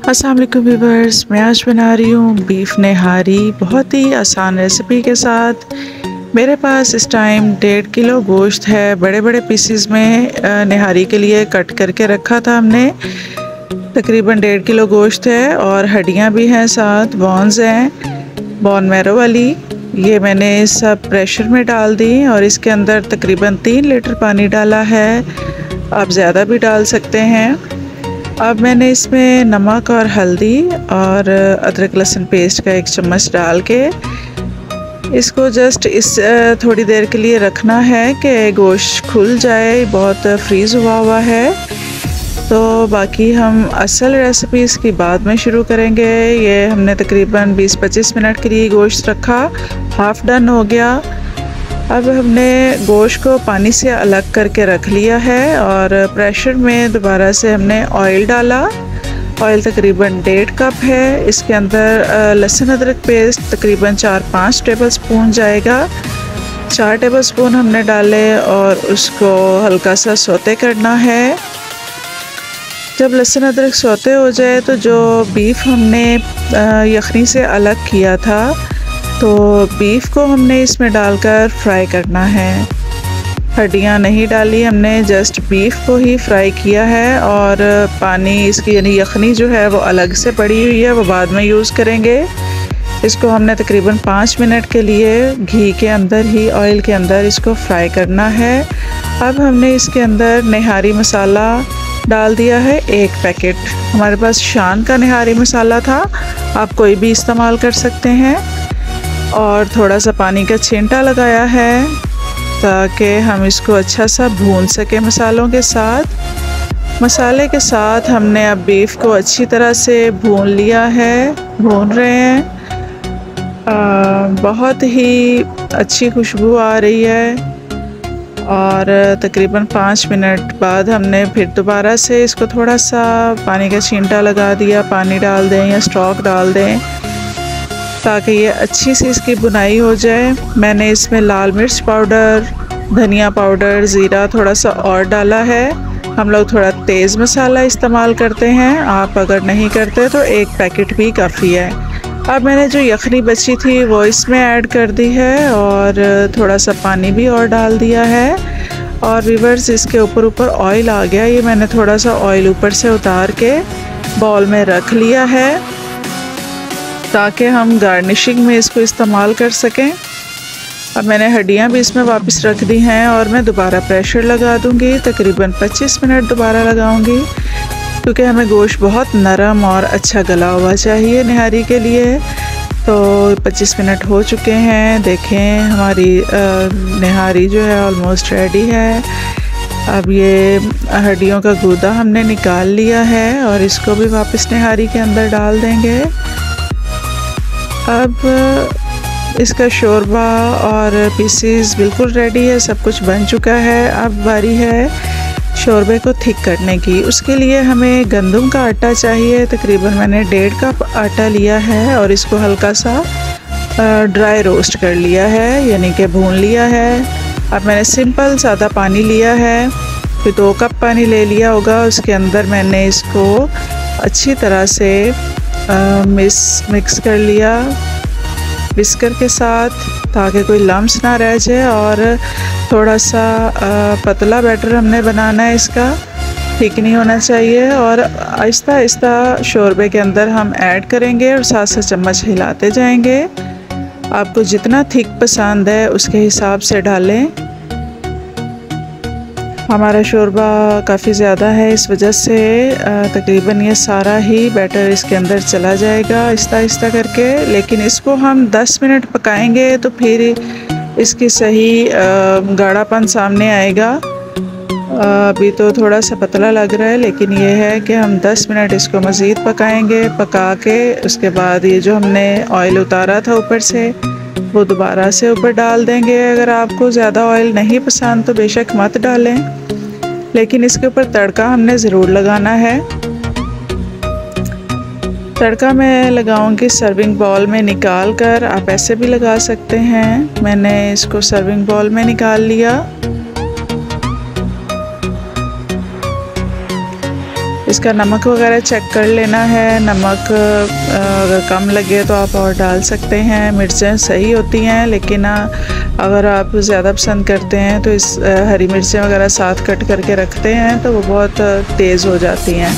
अस्सलाम वालेकुम व्यूअर्स, मैं आज बना रही हूँ बीफ निहारी बहुत ही आसान रेसिपी के साथ। मेरे पास इस टाइम 1.5 किलो गोश्त है। बड़े बड़े पीसेस में निहारी के लिए कट करके रखा था हमने। तकरीबन 1.5 किलो गोश्त है और हड्डियाँ भी हैं, साथ बॉन्स हैं, बॉन मैरो वाली। ये मैंने सब प्रेशर में डाल दी और इसके अंदर तकरीबन 3 लीटर पानी डाला है। आप ज़्यादा भी डाल सकते हैं। अब मैंने इसमें नमक और हल्दी और अदरक लहसुन पेस्ट का 1 चम्मच डाल के इसको जस्ट थोड़ी देर के लिए रखना है कि गोश्त खुल जाए। बहुत फ्रीज़ हुआ है, तो बाकी हम असल रेसिपी इसकी बाद में शुरू करेंगे। ये हमने तकरीबन 20-25 मिनट के लिए गोश्त रखा, हाफ़ डन हो गया। अब हमने गोश्त को पानी से अलग करके रख लिया है और प्रेशर में दोबारा से हमने ऑयल डाला। ऑयल तकरीबन 1.5 कप है। इसके अंदर लहसुन अदरक पेस्ट तकरीबन 4-5 टेबलस्पून जाएगा। 4 टेबलस्पून हमने डाले और उसको हल्का सा सौते करना है। जब लहसुन अदरक सौते हो जाए तो जो बीफ हमने यखनी से अलग किया था, तो बीफ को हमने इसमें डालकर फ्राई करना है। हड्डियाँ नहीं डाली हमने, जस्ट बीफ को ही फ्राई किया है। और पानी इसकी यानी यखनी जो है वो अलग से पड़ी हुई है, वो बाद में यूज़ करेंगे। इसको हमने तकरीबन 5 मिनट के लिए घी के अंदर ही, ऑयल के अंदर इसको फ्राई करना है। अब हमने इसके अंदर निहारी मसाला डाल दिया है 1 पैकेट। हमारे पास शान का निहारी मसाला था, आप कोई भी इस्तेमाल कर सकते हैं। और थोड़ा सा पानी का छींटा लगाया है ताकि हम इसको अच्छा सा भून सकें मसालों के साथ। मसाले के साथ हमने अब बीफ को अच्छी तरह से भून लिया है, भून रहे हैं। बहुत ही अच्छी खुशबू आ रही है। और तकरीबन 5 मिनट बाद हमने फिर दोबारा से इसको थोड़ा सा पानी का छींटा लगा दिया। पानी डाल दें या स्टॉक डाल दें ताकि ये अच्छी सी इसकी बुनाई हो जाए। मैंने इसमें लाल मिर्च पाउडर, धनिया पाउडर, ज़ीरा थोड़ा सा और डाला है। हम लोग थोड़ा तेज़ मसाला इस्तेमाल करते हैं, आप अगर नहीं करते तो 1 पैकेट भी काफ़ी है। अब मैंने जो यखनी बची थी वो इसमें ऐड कर दी है और थोड़ा सा पानी भी और डाल दिया है। और व्यूअर्स, इसके ऊपर ऑयल आ गया। ये मैंने थोड़ा सा ऑयल ऊपर से उतार के बाउल में रख लिया है ताकि हम गार्निशिंग में इसको इस्तेमाल कर सकें। अब मैंने हड्डियाँ भी इसमें वापस रख दी हैं और मैं दोबारा प्रेशर लगा दूँगी। तकरीबन 25 मिनट दोबारा लगाऊँगी क्योंकि हमें गोश्त बहुत नरम और अच्छा गला हुआ चाहिए निहारी के लिए। तो 25 मिनट हो चुके हैं। देखें, हमारी निहारी जो है ऑलमोस्ट रेडी है। अब ये हड्डियों का गूदा हमने निकाल लिया है और इसको भी वापस निहारी के अंदर डाल देंगे। अब इसका शोरबा और पीसेस बिल्कुल रेडी है, सब कुछ बन चुका है। अब बारी है शोरबे को थिक करने की। उसके लिए हमें गंदम का आटा चाहिए। तकरीबन मैंने 1.5 कप आटा लिया है और इसको हल्का सा ड्राई रोस्ट कर लिया है, यानी कि भून लिया है। अब मैंने सिंपल सादा पानी लिया है, फिर 2 कप पानी ले लिया होगा। उसके अंदर मैंने इसको अच्छी तरह से मिक्स कर लिया विस्कर के साथ ताकि कोई लम्स ना रह जाए। और थोड़ा सा पतला बैटर हमने बनाना है, इसका थिक नहीं होना चाहिए। और आहिस्ता आहिस्ता शोरबे के अंदर हम ऐड करेंगे और साथ साथ चम्मच हिलाते जाएंगे। आपको जितना थिक पसंद है उसके हिसाब से डालें। हमारा शोरबा काफ़ी ज़्यादा है, इस वजह से तकरीबन ये सारा ही बैटर इसके अंदर चला जाएगा आहिस्ता आहिस्ता करके। लेकिन इसको हम 10 मिनट पकाएंगे तो फिर इसकी सही गाढ़ापन सामने आएगा। अभी तो थोड़ा सा पतला लग रहा है, लेकिन ये है कि हम 10 मिनट इसको मज़ीद पकाएंगे। पका के उसके बाद ये जो हमने ऑयल उतारा था ऊपर से, वो दोबारा से ऊपर डाल देंगे। अगर आपको ज़्यादा ऑयल नहीं पसंद तो बेशक मत डालें, लेकिन इसके ऊपर तड़का हमने ज़रूर लगाना है। तड़का मैं लगाऊंगी सर्विंग बाउल में निकाल कर, आप ऐसे भी लगा सकते हैं। मैंने इसको सर्विंग बाउल में निकाल लिया। इसका नमक वगैरह चेक कर लेना है। नमक अगर कम लगे तो आप और डाल सकते हैं। मिर्चें सही होती हैं, लेकिन अगर आप ज़्यादा पसंद करते हैं तो इस हरी मिर्चें वगैरह साथ कट करके रखते हैं तो वो बहुत तेज़ हो जाती हैं।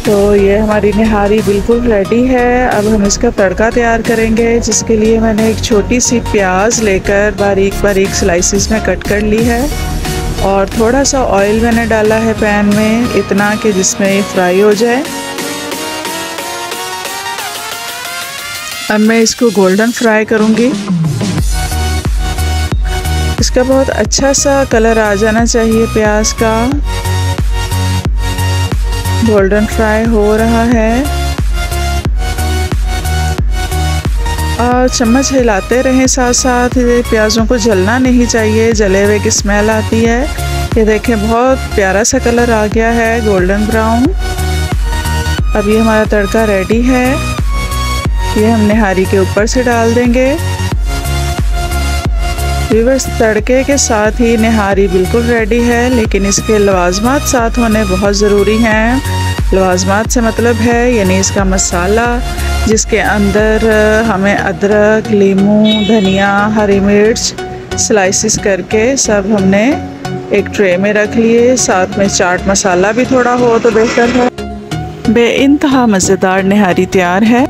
तो ये हमारी निहारी बिल्कुल रेडी है। अब हम इसका तड़का तैयार करेंगे, जिसके लिए मैंने एक छोटी सी प्याज लेकर बारीक बारीक स्लाइसिस में कट कर ली है और थोड़ा सा ऑयल मैंने डाला है पैन में, इतना कि जिसमें ये फ्राई हो जाए। अब मैं इसको गोल्डन फ्राई करूँगी। इसका बहुत अच्छा सा कलर आ जाना चाहिए प्याज का। गोल्डन फ्राई हो रहा है और चम्मच हिलाते रहें साथ साथ। ये प्याज़ों को जलना नहीं चाहिए, जले हुए की स्मेल आती है। ये देखें बहुत प्यारा सा कलर आ गया है, गोल्डन ब्राउन। अब ये हमारा तड़का रेडी है। ये हम निहारी के ऊपर से डाल देंगे। व्यूअर्स, तड़के के साथ ही निहारी बिल्कुल रेडी है, लेकिन इसके लवाजमात साथ होने बहुत ज़रूरी हैं। लवाजमात से मतलब है यानी इसका मसाला, जिसके अंदर हमें अदरक, लीमू, धनिया, हरी मिर्च स्लाइसिस करके सब हमने एक ट्रे में रख लिए। साथ में चाट मसाला भी थोड़ा हो तो बेहतर है। बेइंतहा मज़ेदार निहारी तैयार है।